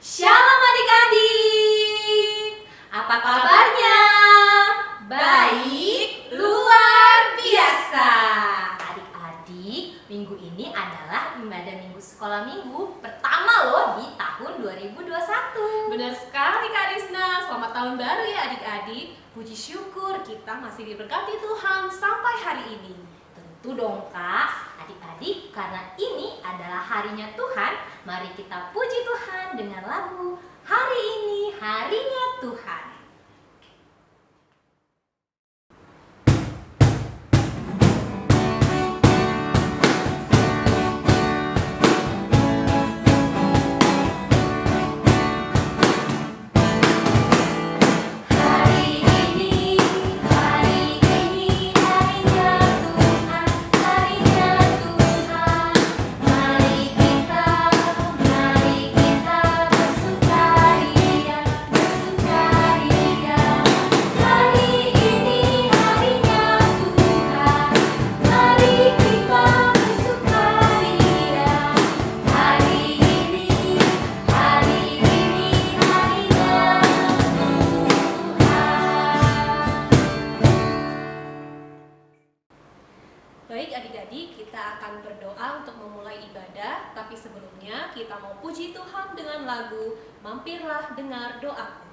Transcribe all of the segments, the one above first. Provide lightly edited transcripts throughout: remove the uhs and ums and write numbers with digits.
Shalom adik-adik, apa kabarnya? Baik, luar biasa. Adik-adik, minggu ini adalah ibadah minggu sekolah minggu pertama loh di tahun 2021. Benar sekali Kak Risna, selamat tahun baru ya adik-adik. Puji syukur kita masih diberkati Tuhan sampai hari ini. Tentu dong Kak, adik-adik, karena ini adalah harinya Tuhan, mari kita puji Tuhan dengan lagu Hari Ini Harinya Tuhan. Baik adik-adik, kita akan berdoa untuk memulai ibadah. Tapi sebelumnya kita mau puji Tuhan dengan lagu Mampirlah Dengar Doaku.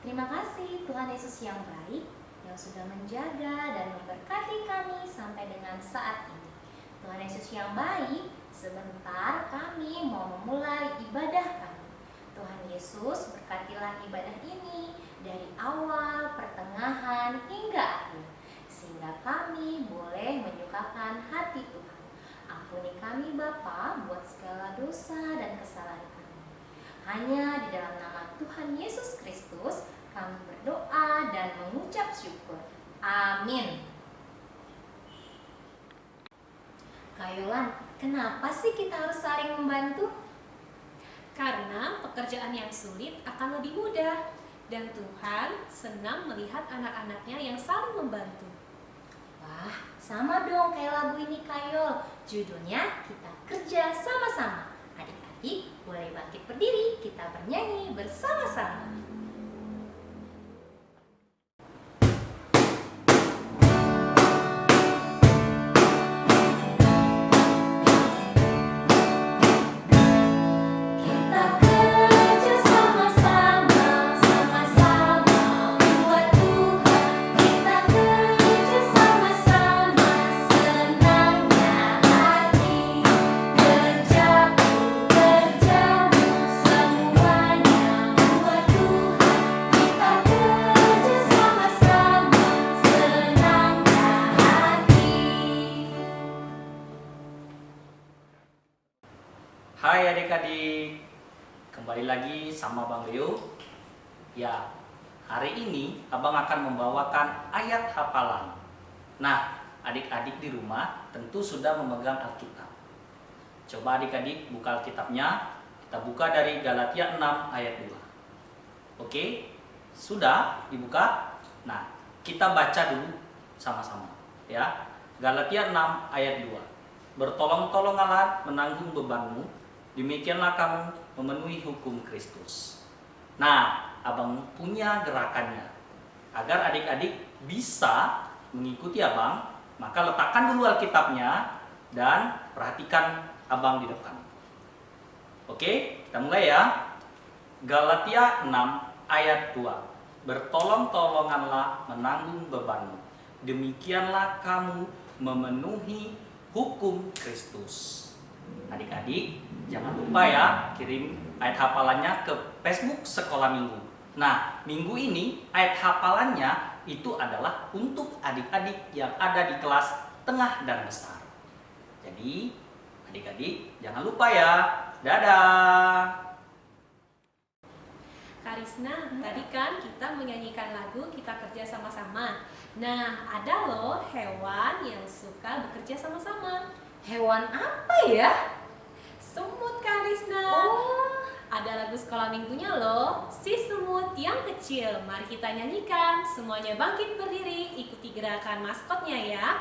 Terima kasih Tuhan Yesus yang baik, yang sudah menjaga dan memberkati kami sampai dengan saat ini. Tuhan Yesus yang baik, sebentar kami mau memulai ibadah kami. Tuhan Yesus, berkatilah ibadah ini dari awal, pertengahan, hingga akhir, sehingga kami boleh menyukakan hati Tuhan. Ampuni kami Bapa buat segala dosa dan kesalahan kami. Hanya di dalam nama Tuhan Yesus Kristus kami berdoa dan mengucap syukur. Amin. Kak Yolan, kenapa sih kita harus saling membantu? Karena pekerjaan yang sulit akan lebih mudah. Dan Tuhan senang melihat anak-anaknya yang saling membantu. Wah, sama dong kayak lagu ini Kak Yol. Judulnya Kita Kerja Sama-Sama. Adik-adik boleh bangkit berdiri, kita bernyanyi bersama-sama. Hai adik-adik, kembali lagi sama Bang Leo. Ya, hari ini Abang akan membawakan ayat hafalan. Nah, adik-adik di rumah tentu sudah memegang Alkitab. Coba adik-adik buka Alkitabnya, kita buka dari Galatia 6 ayat 2. Oke, sudah dibuka? Nah, kita baca dulu sama-sama ya. Galatia 6 ayat 2. Bertolong-tolonganlah menanggung bebanmu, demikianlah kamu memenuhi hukum Kristus. Nah, abang punya gerakannya. Agar adik-adik bisa mengikuti abang, maka letakkan dulu Alkitabnya dan perhatikan abang di depan. Oke, kita mulai ya. Galatia 6 ayat 2. Bertolong-tolonganlah menanggung bebanmu, demikianlah kamu memenuhi hukum Kristus. Adik-adik, jangan lupa ya kirim ayat hafalannya ke Facebook Sekolah Minggu. Nah, minggu ini ayat hafalannya itu adalah untuk adik-adik yang ada di kelas tengah dan besar. Jadi, adik-adik jangan lupa ya. Dadah. Karisna, tadi kan kita menyanyikan lagu Kita Kerja Sama-Sama. Nah, ada loh hewan yang suka bekerja sama-sama. Hewan apa ya? Semut, Karisna. Ada lagu sekolah minggunya loh, Si Semut Yang Kecil. Mari kita nyanyikan, semuanya bangkit berdiri, ikuti gerakan maskotnya ya.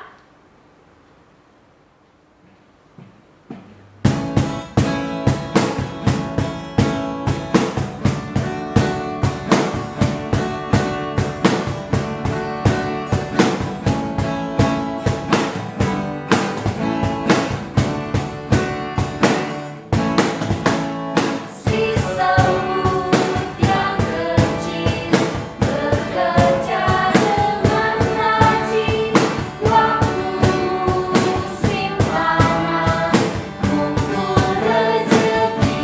Si semut yang kecil bekerja dengan rajin, waktu musim panas kumpul rezeki.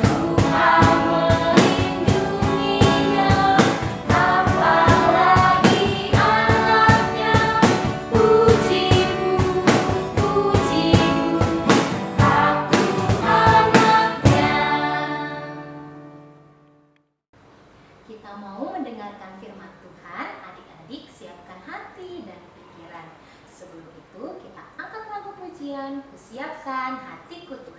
Tuhan melindunginya, apalagi anaknya. Pujimu, pujimu, aku anaknya. Kita mau mendengarkan firman Tuhan, adik-adik siapkan hati dan pikiran. Sebelum itu kita angkat lagu pujian, Kusiapkan Hatiku Tuhan.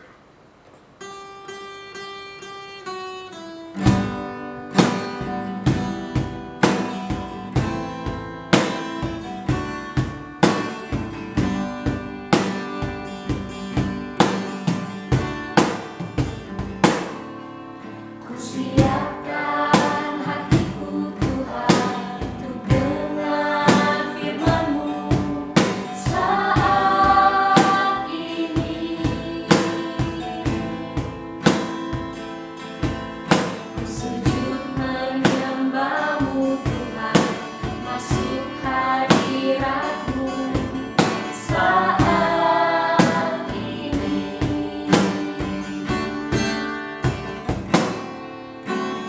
Kusiapkan hatiku Tuhan untuk dengar firman-Mu saat ini. Ku sujud menyembah-Mu Tuhan, masuk hadirat-Mu saat ini.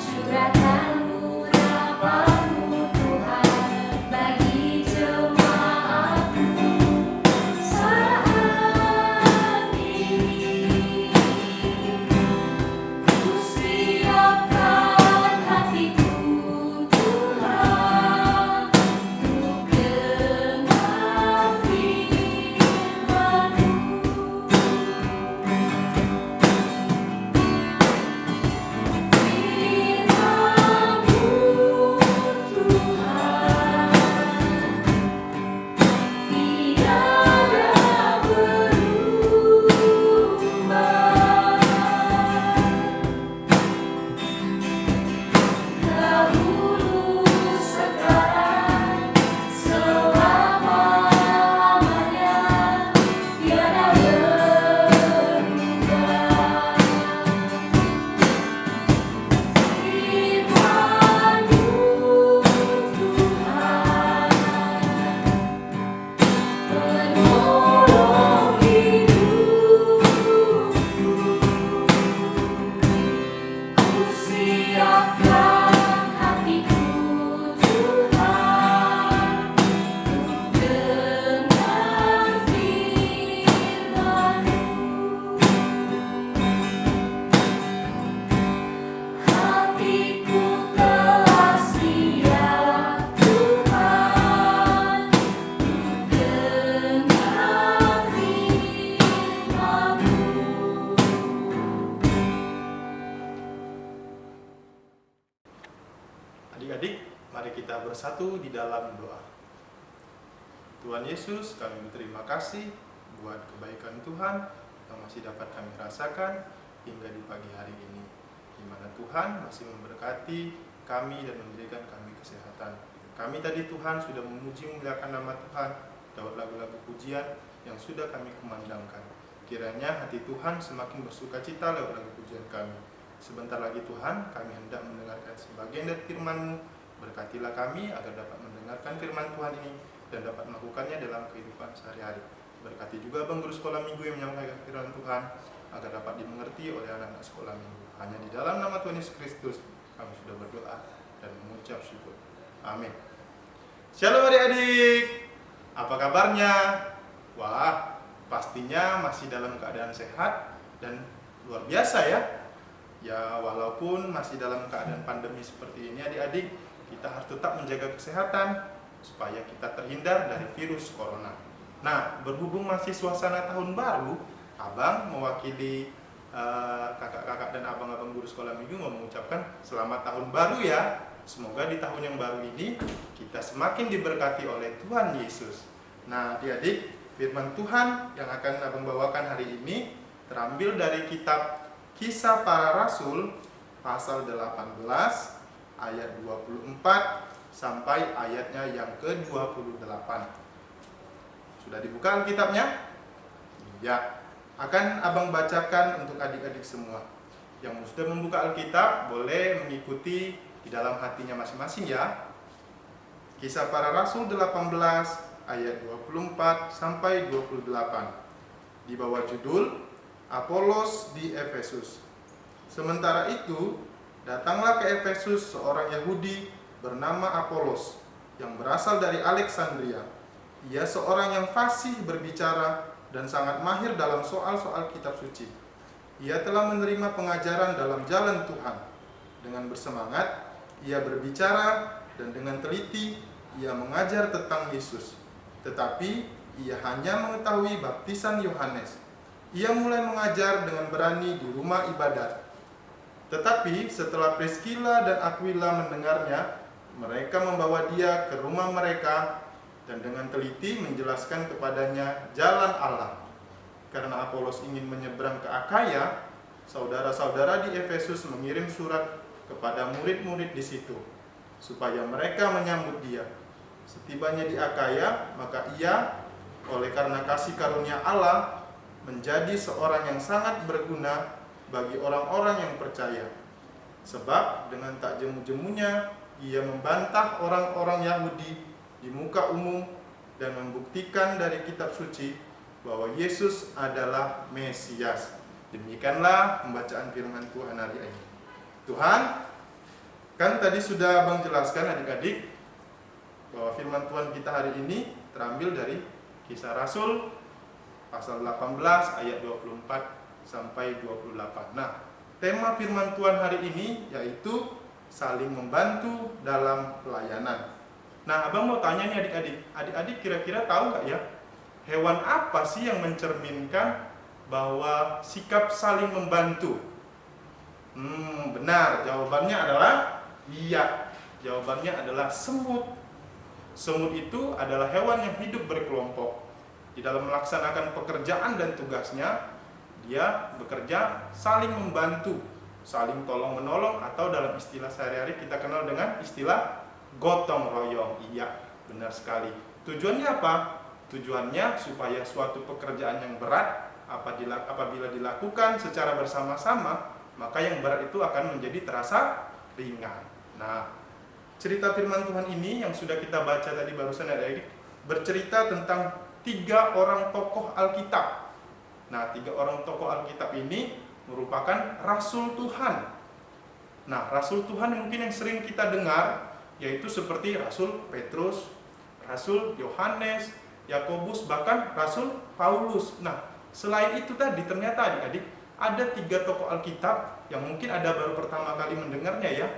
Curahkan urapan-Mu Tuhan bagi jemaat-Mu saat ini. Kusiapkan hatiku Tuhan untuk dengar firman-Mu. Siapkan hatiku Tuhan untuk dengar firman-Mu. Hatiku telah siap Tuhan untuk dengar firman-Mu. Adik-adik, mari kita bersatu di dalam doa. Tuhan Yesus, kami berterima kasih buat kebaikan Tuhan yang masih dapat kami rasakan hingga di pagi hari ini, di mana Tuhan masih memberkati kami dan memberikan kami kesehatan. Kami tadi Tuhan sudah memuji memuliakan nama Tuhan lewat lagu-lagu pujian yang sudah kami kumandangkan. Kiranya hati Tuhan semakin bersuka cita lewat lagu pujian kami. Sebentar lagi Tuhan, kami hendak mendengarkan sebagian dari firman-Mu. Berkatilah kami agar dapat mendengarkan firman Tuhan ini dan dapat melakukannya dalam kehidupan sehari-hari. Berkati juga Bang Guru Sekolah Minggu yang menyampaikan firman Tuhan agar dapat dimengerti oleh anak-anak sekolah minggu. Hanya di dalam nama Tuhan Yesus Kristus kami sudah berdoa dan mengucap syukur. Amin. Shalom adik-adik. Apa kabarnya? Wah, pastinya masih dalam keadaan sehat dan luar biasa ya. Ya, walaupun masih dalam keadaan pandemi seperti ini adik-adik, kita harus tetap menjaga kesehatan supaya kita terhindar dari virus corona. Nah, berhubung masih suasana tahun baru, Abang mewakili kakak-kakak dan abang-abang guru sekolah minggu mau mengucapkan selamat tahun baru ya. Semoga di tahun yang baru ini kita semakin diberkati oleh Tuhan Yesus. Nah, adik-adik, firman Tuhan yang akan Abang bawakan hari ini terambil dari kitab Kisah Para Rasul pasal 18 ayat 24 sampai ayatnya yang ke-28. Sudah dibuka Alkitabnya? Ya, akan Abang bacakan untuk adik-adik semua. Yang sudah membuka Alkitab boleh mengikuti di dalam hatinya masing-masing ya. Kisah Para Rasul 18 ayat 24 sampai 28. Di bawah judul Apolos di Efesus. Sementara itu, datanglah ke Efesus seorang Yahudi bernama Apolos yang berasal dari Alexandria. Ia seorang yang fasih berbicara dan sangat mahir dalam soal-soal kitab suci. Ia telah menerima pengajaran dalam jalan Tuhan. Dengan bersemangat, ia berbicara dan dengan teliti ia mengajar tentang Yesus. Tetapi ia hanya mengetahui baptisan Yohanes. Ia mulai mengajar dengan berani di rumah ibadat. Tetapi setelah Priskila dan Aquila mendengarnya, mereka membawa dia ke rumah mereka dan dengan teliti menjelaskan kepadanya jalan Allah. Karena Apolos ingin menyeberang ke Akaya, saudara-saudara di Efesus mengirim surat kepada murid-murid di situ, supaya mereka menyambut dia. Setibanya di Akaya, maka ia, oleh karena kasih karunia Allah, menjadi seorang yang sangat berguna bagi orang-orang yang percaya. Sebab dengan tak jemu-jemunya, ia membantah orang-orang Yahudi di muka umum dan membuktikan dari kitab suci bahwa Yesus adalah Mesias. Demikianlah pembacaan firman Tuhan hari ini. Tuhan, kan tadi sudah Abang jelaskan adik-adik bahwa firman Tuhan kita hari ini terambil dari Kisah Rasul pasal 18 ayat 24 sampai 28. Nah, tema firman Tuhan hari ini yaitu saling membantu dalam pelayanan. Nah, Abang mau tanya nih adik-adik. Adik-adik kira-kira tahu nggak ya, hewan apa sih yang mencerminkan bahwa sikap saling membantu? Benar, jawabannya adalah iya. Jawabannya adalah semut. Semut itu adalah hewan yang hidup berkelompok. Di dalam melaksanakan pekerjaan dan tugasnya, dia bekerja saling membantu, saling tolong-menolong, atau dalam istilah sehari-hari kita kenal dengan istilah gotong royong. Iya, benar sekali. Tujuannya apa? Tujuannya supaya suatu pekerjaan yang berat apabila dilakukan secara bersama-sama, maka yang berat itu akan menjadi terasa ringan. Nah, cerita firman Tuhan ini yang sudah kita baca tadi barusan bercerita tentang 3 orang tokoh Alkitab. Nah, 3 orang tokoh Alkitab ini merupakan Rasul Tuhan. Nah, Rasul Tuhan mungkin yang sering kita dengar yaitu seperti Rasul Petrus, Rasul Yohanes, Yakobus, bahkan Rasul Paulus. Nah, selain itu tadi ternyata adik-adik ada 3 tokoh Alkitab yang mungkin ada baru pertama kali mendengarnya ya,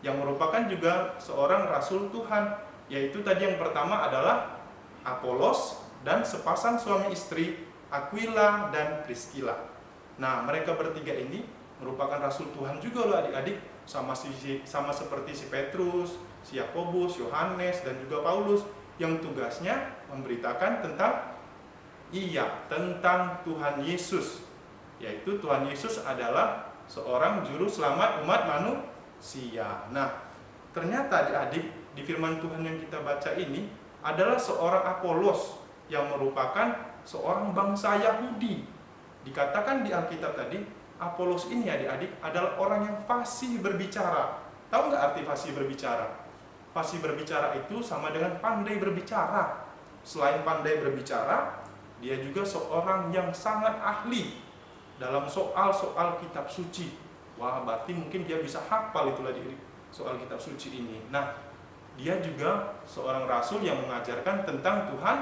yang merupakan juga seorang Rasul Tuhan, yaitu tadi yang pertama adalah Apolos dan sepasang suami istri Aquila dan Priskila. Nah, mereka bertiga ini merupakan Rasul Tuhan juga loh adik-adik, sama seperti si Petrus, si Yakobus, Yohanes, dan juga Paulus. yang tugasnya memberitakan tentang Tuhan Yesus. Yaitu Tuhan Yesus adalah seorang juru selamat umat manusia. Nah, ternyata adik-adik, di firman Tuhan yang kita baca ini adalah seorang Apolos yang merupakan seorang bangsa Yahudi. Dikatakan di Alkitab tadi, Apolos ini adik-adik adalah orang yang fasih berbicara. Tahu nggak arti fasih berbicara? Fasih berbicara itu sama dengan pandai berbicara. Selain pandai berbicara, dia juga seorang yang sangat ahli dalam soal-soal kitab suci. Wah, berarti mungkin dia bisa hafal itulah di soal kitab suci ini. Nah, dia juga seorang rasul yang mengajarkan tentang Tuhan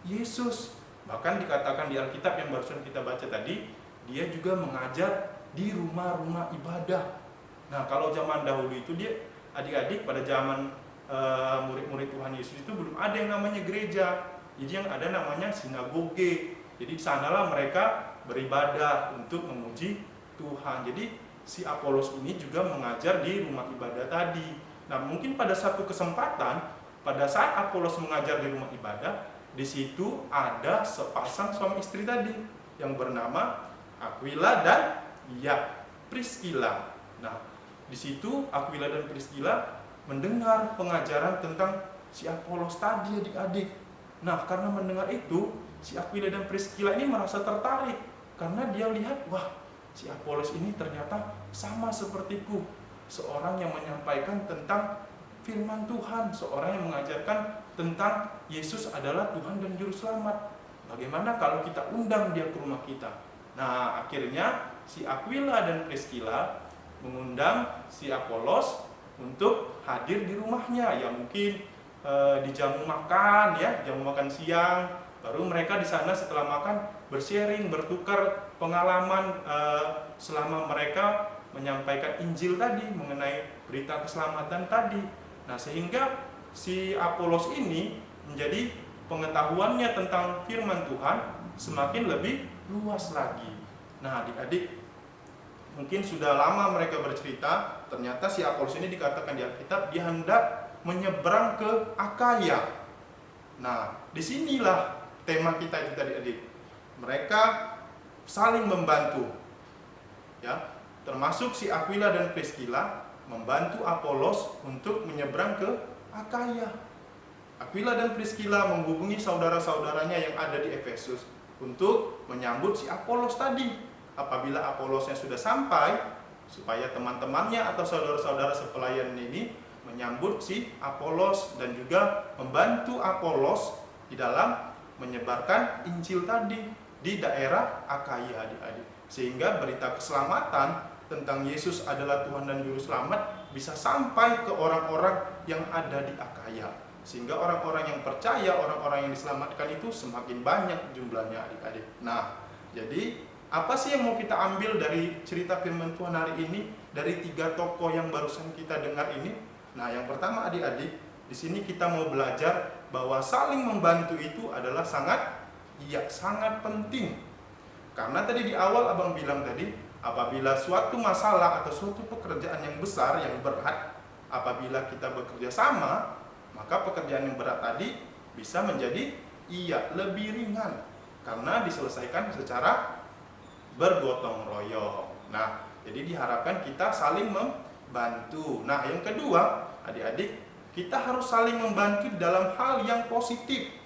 Yesus. Bahkan dikatakan di Alkitab yang barusan kita baca tadi, dia juga mengajar di rumah-rumah ibadah. Nah, kalau zaman dahulu itu dia, adik-adik, pada zaman murid-murid Tuhan Yesus itu belum ada yang namanya gereja. Jadi yang ada namanya sinagoge. Jadi di sanalah mereka beribadah untuk memuji Tuhan. Jadi si Apolos ini juga mengajar di rumah ibadah tadi. Nah, mungkin pada satu kesempatan, pada saat Apolos mengajar di rumah ibadah, di situ ada sepasang suami istri tadi yang bernama Aquila dan Priscilla. Nah, di situ Aquila dan Priscilla mendengar pengajaran tentang si Apolos tadi, adik-adik. Nah, karena mendengar itu, si Aquila dan Priscilla ini merasa tertarik karena dia lihat, wah, si Apolos ini ternyata sama sepertiku, seorang yang menyampaikan tentang firman Tuhan, seorang yang mengajarkan tentang Yesus adalah Tuhan dan Juru Selamat. Bagaimana kalau kita undang dia ke rumah kita? Nah, akhirnya si Aquila dan Priscilla mengundang si Apolos untuk hadir di rumahnya. Ya mungkin di jamu makan, ya, jamu makan siang. Baru mereka di sana setelah makan bersharing, bertukar pengalaman selama mereka menyampaikan Injil tadi, mengenai berita keselamatan tadi. Nah, sehingga si Apolos ini menjadi pengetahuannya tentang firman Tuhan semakin lebih luas lagi. Nah, adik-adik, mungkin sudah lama mereka bercerita, ternyata si Apolos ini dikatakan di Alkitab dia hendak menyeberang ke Akaya. Nah, disinilah tema kita itu tadi, adik. Mereka saling membantu, ya, termasuk si Aquila dan Priscilla membantu Apolos untuk menyeberang ke Akaya. Aquila dan Priscilla menghubungi saudara-saudaranya yang ada di Efesus untuk menyambut si Apolos tadi. Apabila Apolosnya sudah sampai, supaya teman-temannya atau saudara-saudara sepelayan ini menyambut si Apolos dan juga membantu Apolos di dalam menyebarkan Injil tadi di daerah Akaya, adik-adik. Sehingga berita keselamatan tentang Yesus adalah Tuhan dan Juru Selamat bisa sampai ke orang-orang yang ada di Akaya. Sehingga orang-orang yang percaya, orang-orang yang diselamatkan itu semakin banyak jumlahnya, adik-adik. Nah, jadi apa sih yang mau kita ambil dari cerita firman Tuhan hari ini, dari 3 tokoh yang barusan kita dengar ini? Nah, yang pertama, adik-adik, di sini kita mau belajar bahwa saling membantu itu adalah sangat penting. Karena tadi di awal abang bilang tadi, apabila suatu masalah atau suatu pekerjaan yang besar, yang berat, apabila kita bekerja sama, maka pekerjaan yang berat tadi bisa menjadi lebih ringan karena diselesaikan secara bergotong royong. Nah, jadi diharapkan kita saling membantu. Nah, yang kedua, adik-adik, kita harus saling membantu dalam hal yang positif.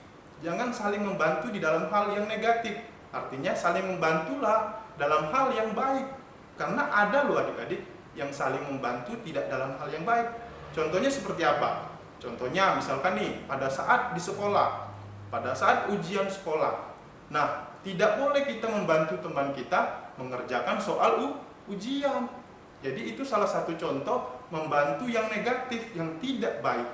Jangan saling membantu di dalam hal yang negatif. Artinya saling membantulah dalam hal yang baik. Karena ada loh adik-adik yang saling membantu tidak dalam hal yang baik. Contohnya seperti apa? Contohnya misalkan nih, pada saat di sekolah, pada saat ujian sekolah. Nah, tidak boleh kita membantu teman kita mengerjakan soal ujian. Jadi itu salah satu contoh membantu yang negatif, yang tidak baik.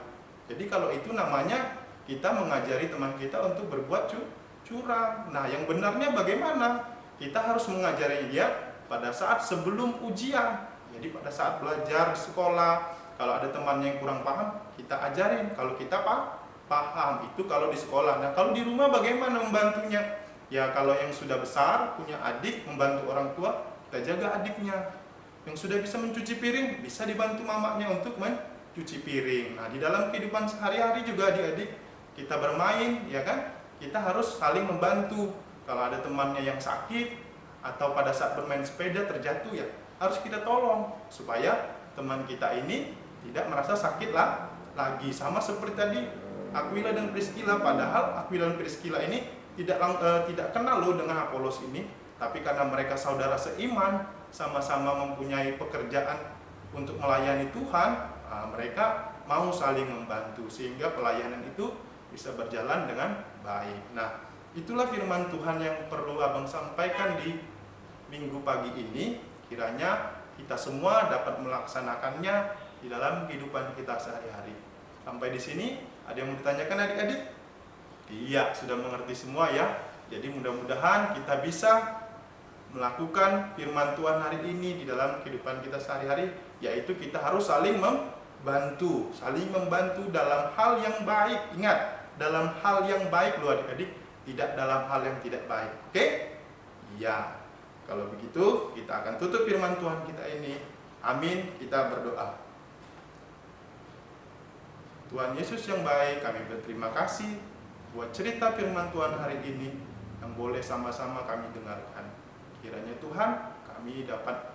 Jadi kalau itu namanya kita mengajari teman kita untuk berbuat curang. Nah, yang benarnya bagaimana? Kita harus mengajari dia pada saat sebelum ujian. Jadi pada saat belajar di sekolah, kalau ada temannya yang kurang paham, kita ajarin. Kalau kita paham, itu kalau di sekolah. Nah, kalau di rumah bagaimana membantunya? Ya, kalau yang sudah besar, punya adik, membantu orang tua, kita jaga adiknya. Yang sudah bisa mencuci piring, bisa dibantu mamanya untuk mencuci piring. Nah, di dalam kehidupan sehari-hari juga adik-adik, kita bermain, ya kan? Kita harus saling membantu. Kalau ada temannya yang sakit atau pada saat bermain sepeda terjatuh, ya harus kita tolong supaya teman kita ini tidak merasa sakit lah lagi. Sama seperti tadi Aquila dan Priscilla, padahal Aquila dan Priscilla ini tidak kenal loh dengan Apolos ini, tapi karena mereka saudara seiman, sama-sama mempunyai pekerjaan untuk melayani Tuhan, mereka mau saling membantu sehingga pelayanan itu bisa berjalan dengan baik. Nah, itulah firman Tuhan yang perlu Abang sampaikan di minggu pagi ini. Kiranya kita semua dapat melaksanakannya di dalam kehidupan kita sehari-hari. Sampai di sini, ada yang mau ditanyakan adik-adik? Iya, sudah mengerti semua ya. Jadi mudah-mudahan kita bisa melakukan firman Tuhan hari ini di dalam kehidupan kita sehari-hari, yaitu kita harus saling membantu dalam hal yang baik. Ingat, dalam hal yang baik loh adik-adik, tidak dalam hal yang tidak baik. Oke? Ya. Kalau begitu, kita akan tutup firman Tuhan kita ini. Amin. Kita berdoa. Tuhan Yesus yang baik, kami berterima kasih buat cerita firman Tuhan hari ini yang boleh sama-sama kami dengarkan. Kiranya Tuhan, kami dapat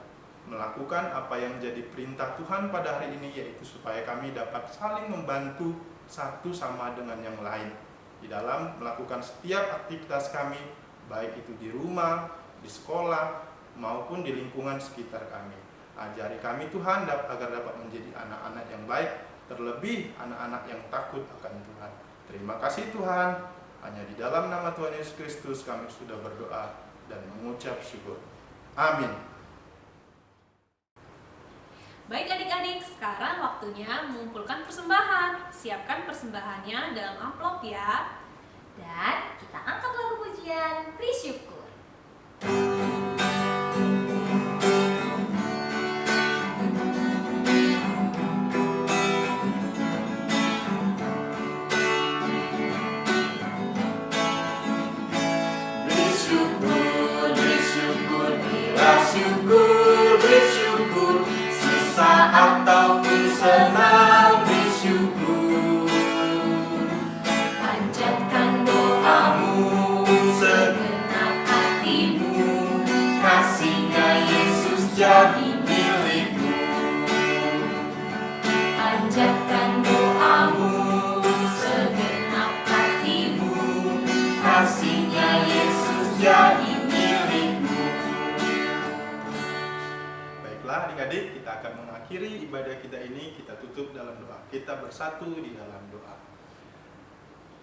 melakukan apa yang jadi perintah Tuhan pada hari ini, yaitu supaya kami dapat saling membantu satu sama dengan yang lain di dalam melakukan setiap aktivitas kami, baik itu di rumah, di sekolah, maupun di lingkungan sekitar kami. Ajari kami Tuhan agar dapat menjadi anak-anak yang baik, terlebih anak-anak yang takut akan Tuhan. Terima kasih Tuhan, hanya di dalam nama Tuhan Yesus Kristus kami sudah berdoa dan mengucap syukur. Amin. Baik adik-adik, sekarang waktunya mengumpulkan persembahan. Siapkan persembahannya dalam amplop ya. Dan kita angkat lagu pujian Beri Syukur. Bersyukur, sesaat ataupun senang bersyukur. Panjatkan doamu, segenap hatimu, kasih-Nya Yesus jadi milikmu. Panjatkan doamu, segenap hatimu, kasih-Nya Yesus jadi milikmu. Baiklah adik-adik, kita akan mengakhiri ibadah kita ini. Kita tutup dalam doa. Kita bersatu di dalam doa.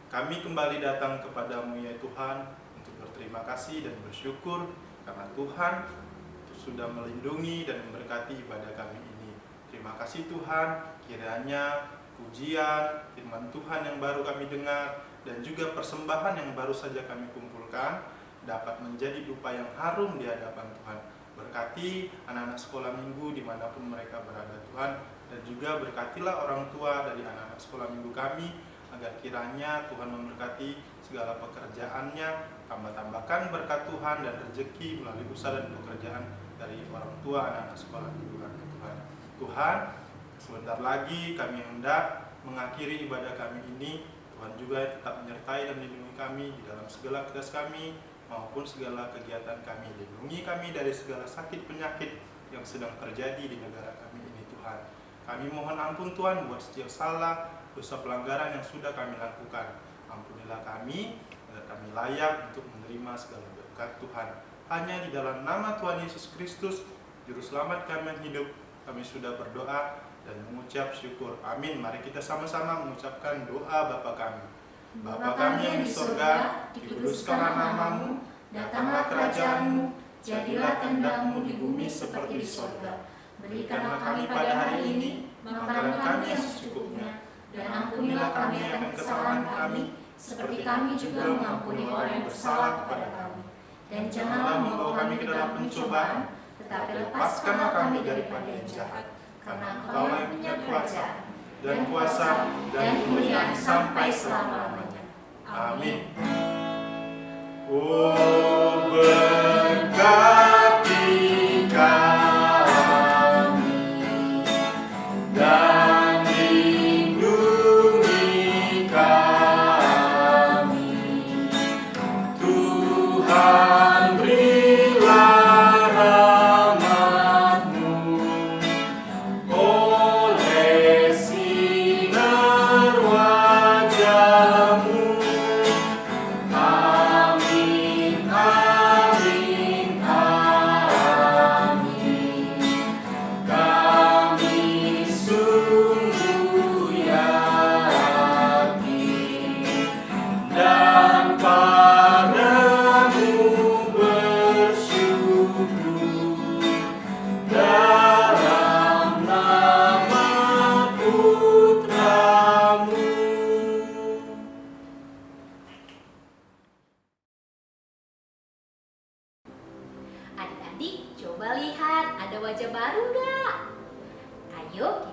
Kami kembali datang kepadamu ya Tuhan, untuk berterima kasih dan bersyukur karena Tuhan sudah melindungi dan memberkati ibadah kami ini. Terima kasih Tuhan, kiranya pujian, firman Tuhan yang baru kami dengar, dan juga persembahan yang baru saja kami kumpulkan dapat menjadi dupa yang harum di hadapan Tuhan. Berkati anak-anak sekolah minggu dimanapun mereka berada Tuhan, dan juga berkatilah orang tua dari anak-anak sekolah minggu kami, agar kiranya Tuhan memberkati segala pekerjaannya, tambah-tambahkan berkat Tuhan dan rezeki melalui usaha dan pekerjaan dari orang tua anak-anak sekolah minggu kami Tuhan. Tuhan, sebentar lagi kami hendak mengakhiri ibadah kami ini. Tuhan juga tetap menyertai dan melindungi kami di dalam segala tugas kami maupun segala kegiatan kami. Lindungi kami dari segala sakit penyakit yang sedang terjadi di negara kami ini Tuhan. Kami mohon ampun Tuhan buat setiap salah, dosa pelanggaran yang sudah kami lakukan. Ampunilah kami agar kami layak untuk menerima segala berkat Tuhan. Hanya di dalam nama Tuhan Yesus Kristus, Juru Selamat kami yang hidup, kami sudah berdoa dan mengucap syukur. Amin. Mari kita sama-sama mengucapkan doa Bapa kami. Bapa kami yang di surga, dikuduskanlah namamu, datanglah kerajaan-Mu, jadilah kehendak-Mu di bumi seperti di surga. Berikanlah kami pada hari ini makanan kami yang secukupnya, dan ampunilah kami akan kesalahan kami, seperti kami juga mengampuni orang yang bersalah kepada kami. Dan janganlah membawa kami ke dalam pencobaan, tetapi lepaskanlah kami daripada yang jahat. Karena Engkau yang punya kerajaan, dan kuasa, dan kemuliaan sampai selama-lamanya. Amin. Oh, berkati kami dan lindungi kami. Yuk